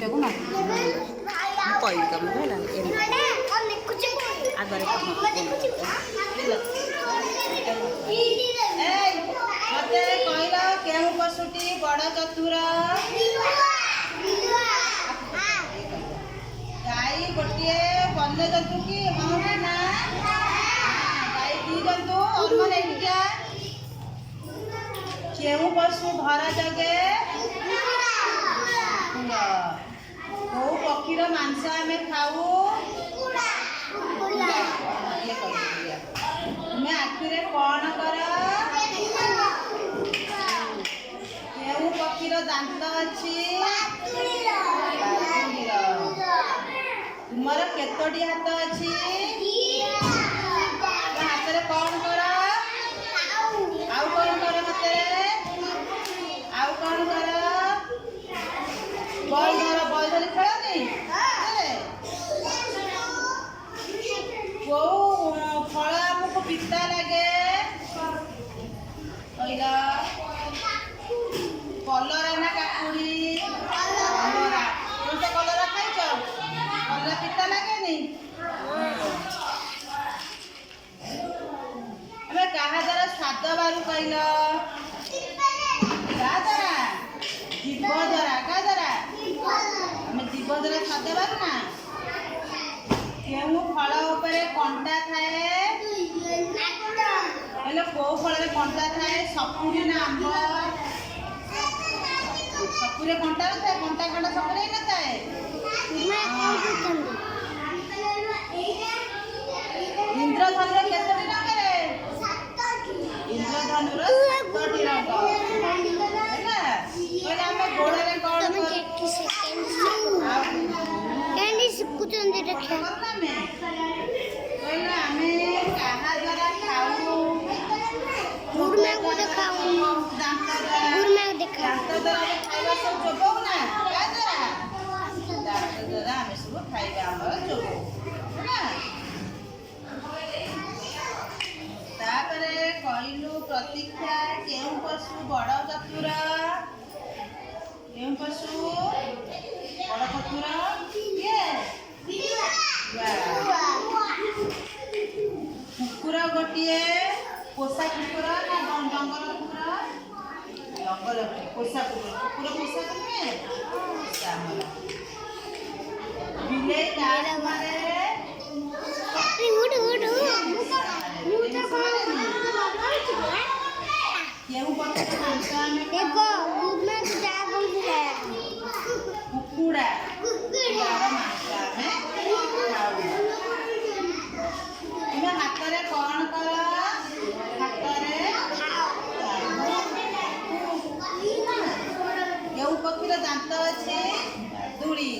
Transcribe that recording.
देखो ना कोई कम है ना आगे मते कहल केहू पशुटी बड़ चतुर गाई गोटे वन्य जंतु की हाँ ना गाई दी जंतु और केहू पशु घर जगे कौ पक्षीर मांस आम खाऊ तुम्हें आखिरे कौन कर केहू पक्षीर दांत अच्छी तुमर केतोटी हाथ अच्छी हाथ में कौन कर आउ कौन कर मत आउ कौन कर बॉल धर खेलनी कौ फल आमको पिता लगे कहला कलरा ना काकुड़ी कलरा कौन कलरा खाइच कलरा पिता लगे नहीं अबे कहा द्वारा स्वाद बारू कहल क्या द्वारा जीव द्वारा क्या द्वारा हमें जीव द्वारा स्वाद बारू ना केहू फल उपरे कंटा थाए हेलो को फल रे कंटा थाए सपुरी ना आंब सपुरे कंटा थाए कंटा खंडा सपुरे न थाए इंद्रधनु रे केतोटी रंग रे इंद्रधनु रे 7टी रंग हैला कहले हम गोड़ रे कौन कैंडी सिकुचंदी रखे कहले हमें कहा द्वारा खाऊ दूर में को दिखाऊं दूर में दिखा दांत द्वारा खाइबा सब जोगो ना क्या द्वारा दांत द्वारा हमें सब खाइबा हमर जोगो हैला तापरे कहलु प्रतीक्षा केहू पशु बड़ चतुर केहू पशु बड़ चतुर किए कुकुर गोटे पोषा कुकुर ना जंगल कुकुर जंगल पोषा कुकुर कुकुर पोषा कुकुर बिले मारे केहू पक्षी मांस आमे देखो दूध में तो जा बोल है कुकुड़ा यार मांस आमे खाऊ तुम्हें हाथ रे कौन कर हाथ रे केहू पक्षीर दांत अच्छे दूरी